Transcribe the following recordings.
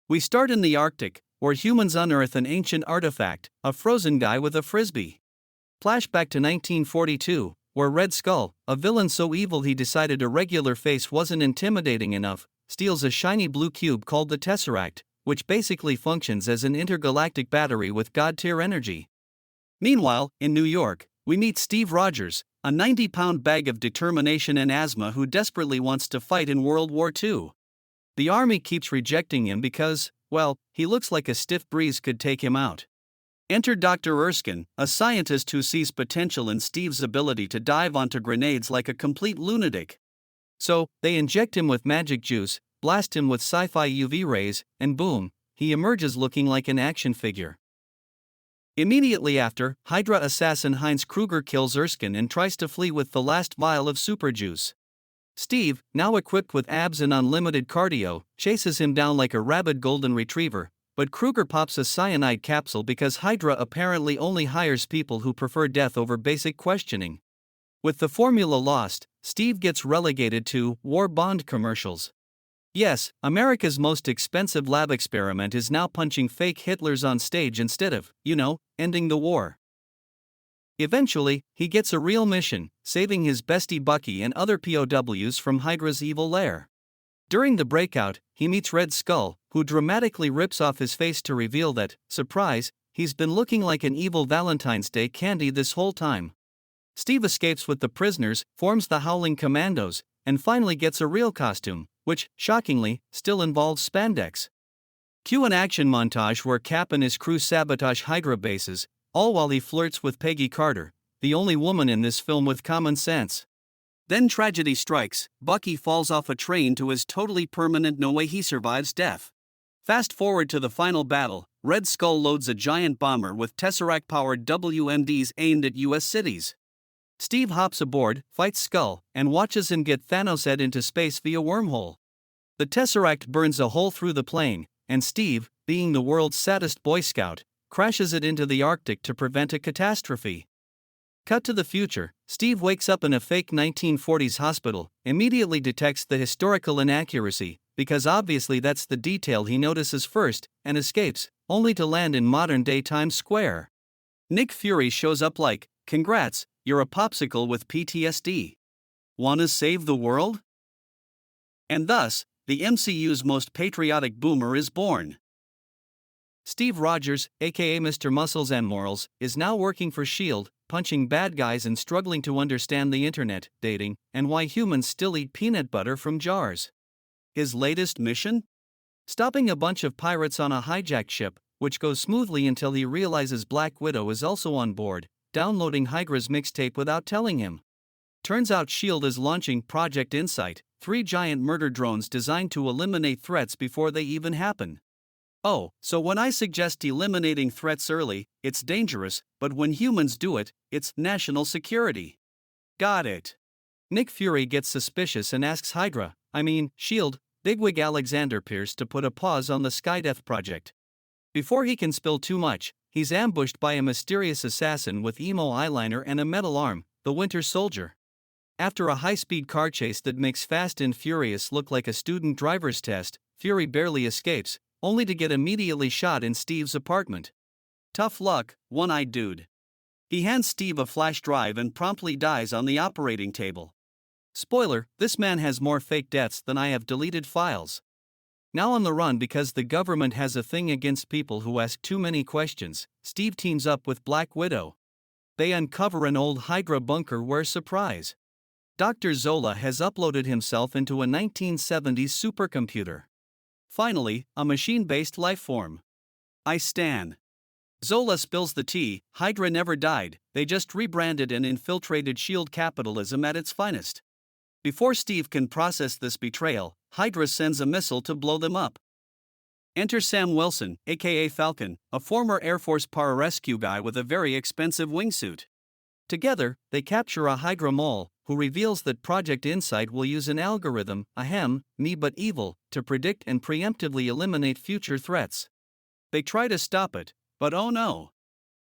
We start in the Arctic, where humans unearth an ancient artifact, a frozen guy with a frisbee. Flashback to 1942, where Red Skull, a villain so evil he decided a regular face wasn't intimidating enough, steals a shiny blue cube called the Tesseract, which basically functions as an intergalactic battery with god-tier energy. Meanwhile, in New York, we meet Steve Rogers, a 90-pound bag of determination and asthma who desperately wants to fight in World War II. The army keeps rejecting him because, well, he looks like a stiff breeze could take him out. Enter Dr. Erskine, a scientist who sees potential in Steve's ability to dive onto grenades like a complete lunatic. So, they inject him with magic juice, blast him with sci-fi UV rays, and boom, he emerges looking like an action figure. Immediately after, Hydra assassin Heinz Kruger kills Erskine and tries to flee with the last vial of super juice. Steve, now equipped with abs and unlimited cardio, chases him down like a rabid golden retriever, but Kruger pops a cyanide capsule because Hydra apparently only hires people who prefer death over basic questioning. With the formula lost, Steve gets relegated to war bond commercials. Yes, America's most expensive lab experiment is now punching fake Hitlers on stage instead of, ending the war. Eventually, he gets a real mission, saving his bestie Bucky and other POWs from Hydra's evil lair. During the breakout, he meets Red Skull, who dramatically rips off his face to reveal that, surprise, he's been looking like an evil Valentine's Day candy this whole time. Steve escapes with the prisoners, forms the Howling Commandos, and finally gets a real costume, which, shockingly, still involves spandex. Cue an action montage where Cap and his crew sabotage Hydra bases, all while he flirts with Peggy Carter, the only woman in this film with common sense. Then tragedy strikes, Bucky falls off a train to his totally permanent no way he survives death. Fast forward to the final battle, Red Skull loads a giant bomber with Tesseract-powered WMDs aimed at US cities. Steve hops aboard, fights Skull, and watches him get Thanos-ed into space via wormhole. The Tesseract burns a hole through the plane, and Steve, being the world's saddest Boy Scout, crashes it into the Arctic to prevent a catastrophe. Cut to the future, Steve wakes up in a fake 1940s hospital, immediately detects the historical inaccuracy, because obviously that's the detail he notices first, and escapes, only to land in modern-day Times Square. Nick Fury shows up like, "Congrats, you're a popsicle with PTSD. Wanna save the world?" And thus, the MCU's most patriotic boomer is born. Steve Rogers, aka Mr. Muscles and Morals, is now working for S.H.I.E.L.D., punching bad guys and struggling to understand the internet, dating, and why humans still eat peanut butter from jars. His latest mission? Stopping a bunch of pirates on a hijacked ship, which goes smoothly until he realizes Black Widow is also on board, downloading Hydra's mixtape without telling him. Turns out S.H.I.E.L.D. is launching Project Insight, 3 giant murder drones designed to eliminate threats before they even happen. Oh, so when I suggest eliminating threats early, it's dangerous, but when humans do it, it's national security. Got it. Nick Fury gets suspicious and asks S.H.I.E.L.D., bigwig Alexander Pierce to put a pause on the Skydeath project. Before he can spill too much, he's ambushed by a mysterious assassin with emo eyeliner and a metal arm, the Winter Soldier. After a high-speed car chase that makes Fast and Furious look like a student driver's test, Fury barely escapes, only to get immediately shot in Steve's apartment. Tough luck, one-eyed dude. He hands Steve a flash drive and promptly dies on the operating table. Spoiler, this man has more fake deaths than I have deleted files. Now on the run because the government has a thing against people who ask too many questions, Steve teams up with Black Widow. They uncover an old Hydra bunker where, surprise, Dr. Zola has uploaded himself into a 1970s supercomputer. Finally, a machine-based lifeform. I stan. Zola spills the tea, Hydra never died, they just rebranded and infiltrated S.H.I.E.L.D. capitalism at its finest. Before Steve can process this betrayal, Hydra sends a missile to blow them up. Enter Sam Wilson, aka Falcon, a former Air Force pararescue guy with a very expensive wingsuit. Together, they capture a Hydra mole, who reveals that Project Insight will use an algorithm, me but evil, to predict and preemptively eliminate future threats. They try to stop it, but oh no.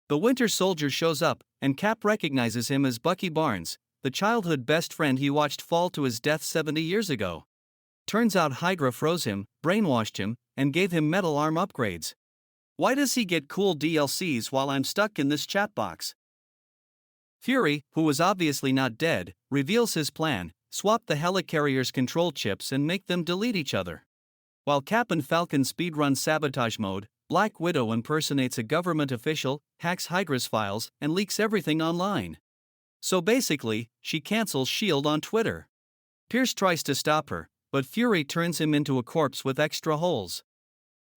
The Winter Soldier shows up, and Cap recognizes him as Bucky Barnes, the childhood best friend he watched fall to his death 70 years ago. Turns out Hydra froze him, brainwashed him, and gave him metal arm upgrades. Why does he get cool DLCs while I'm stuck in this chat box? Fury, who was obviously not dead, reveals his plan: swap the helicarrier's control chips and make them delete each other. While Cap and Falcon speedrun sabotage mode, Black Widow impersonates a government official, hacks Hydra's files, and leaks everything online. So basically, she cancels S.H.I.E.L.D. on Twitter. Pierce tries to stop her, but Fury turns him into a corpse with extra holes.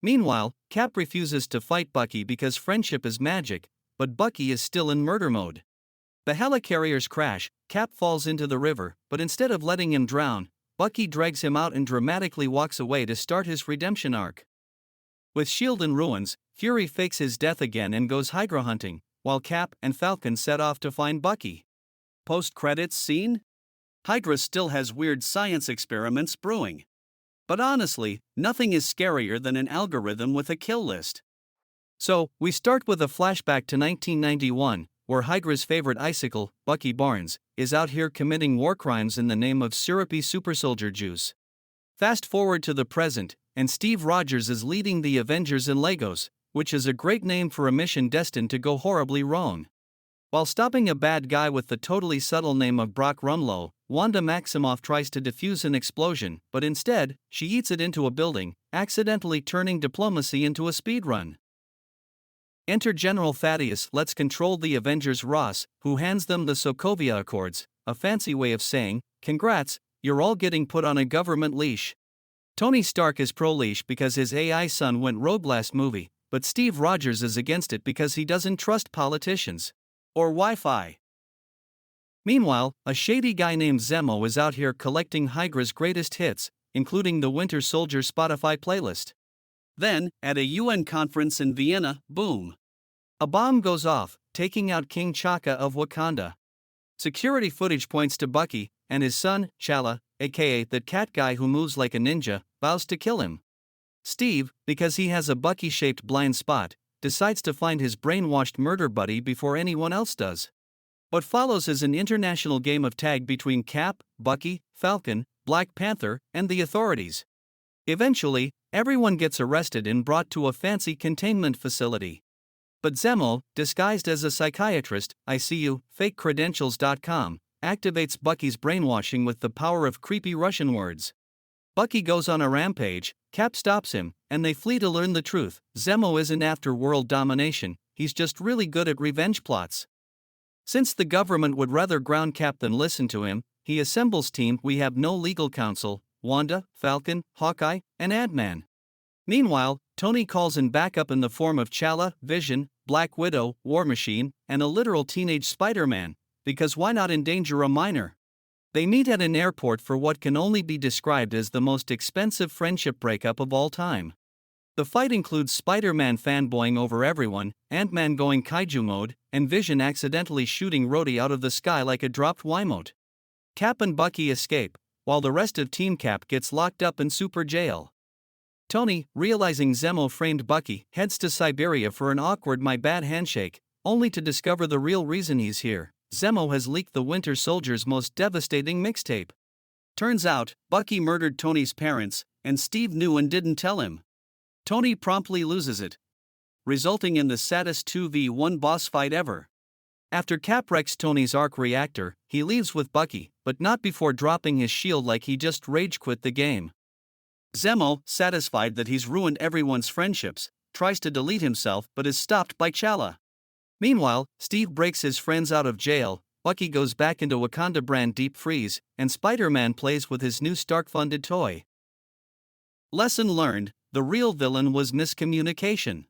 Meanwhile, Cap refuses to fight Bucky because friendship is magic, but Bucky is still in murder mode. The helicarriers crash, Cap falls into the river, but instead of letting him drown, Bucky drags him out and dramatically walks away to start his redemption arc. With S.H.I.E.L.D. in ruins, Fury fakes his death again and goes Hydra hunting, while Cap and Falcon set off to find Bucky. Post-credits scene? Hydra still has weird science experiments brewing. But honestly, nothing is scarier than an algorithm with a kill list. So, we start with a flashback to 1991, where Hydra's favorite icicle, Bucky Barnes, is out here committing war crimes in the name of syrupy supersoldier juice. Fast forward to the present, and Steve Rogers is leading the Avengers in Lagos, which is a great name for a mission destined to go horribly wrong. While stopping a bad guy with the totally subtle name of Brock Rumlow, Wanda Maximoff tries to defuse an explosion, but instead, she eats it into a building, accidentally turning diplomacy into a speedrun. Enter General Thaddeus Let's Control the Avengers Ross, who hands them the Sokovia Accords, a fancy way of saying, congrats, you're all getting put on a government leash. Tony Stark is pro-leash because his AI son went rogue last movie, but Steve Rogers is against it because he doesn't trust politicians. Or Wi-Fi. Meanwhile, a shady guy named Zemo is out here collecting Hydra's greatest hits, including the Winter Soldier Spotify playlist. Then, at a UN conference in Vienna, boom. A bomb goes off, taking out King T'Chaka of Wakanda. Security footage points to Bucky, and his son, T'Challa, aka the cat guy who moves like a ninja, vows to kill him. Steve, because he has a Bucky-shaped blind spot, decides to find his brainwashed murder buddy before anyone else does. What follows is an international game of tag between Cap, Bucky, Falcon, Black Panther, and the authorities. Eventually, everyone gets arrested and brought to a fancy containment facility. But Zemo, disguised as a psychiatrist, fakecredentials.com, activates Bucky's brainwashing with the power of creepy Russian words. Bucky goes on a rampage, Cap stops him, and they flee to learn the truth. Zemo isn't after world domination, he's just really good at revenge plots. Since the government would rather ground Cap than listen to him, he assembles team. We have no legal counsel: Wanda, Falcon, Hawkeye, and Ant-Man. Meanwhile, Tony calls in backup in the form of T'Challa, Vision, Black Widow, War Machine, and a literal teenage Spider-Man, because why not endanger a minor? They meet at an airport for what can only be described as the most expensive friendship breakup of all time. The fight includes Spider-Man fanboying over everyone, Ant-Man going kaiju mode, and Vision accidentally shooting Rhodey out of the sky like a dropped Wiimote. Cap and Bucky escape, while the rest of Team Cap gets locked up in super jail. Tony, realizing Zemo framed Bucky, heads to Siberia for an awkward my bad handshake, only to discover the real reason he's here: Zemo has leaked the Winter Soldier's most devastating mixtape. Turns out, Bucky murdered Tony's parents, and Steve knew and didn't tell him. Tony promptly loses it, resulting in the saddest 2v1 boss fight ever. After Cap wrecks Tony's arc reactor, he leaves with Bucky, but not before dropping his shield like he just rage quit the game. Zemo, satisfied that he's ruined everyone's friendships, tries to delete himself but is stopped by T'Challa. Meanwhile, Steve breaks his friends out of jail, Bucky goes back into Wakanda brand deep freeze, and Spider-Man plays with his new Stark-funded toy. Lesson learned: the real villain was miscommunication.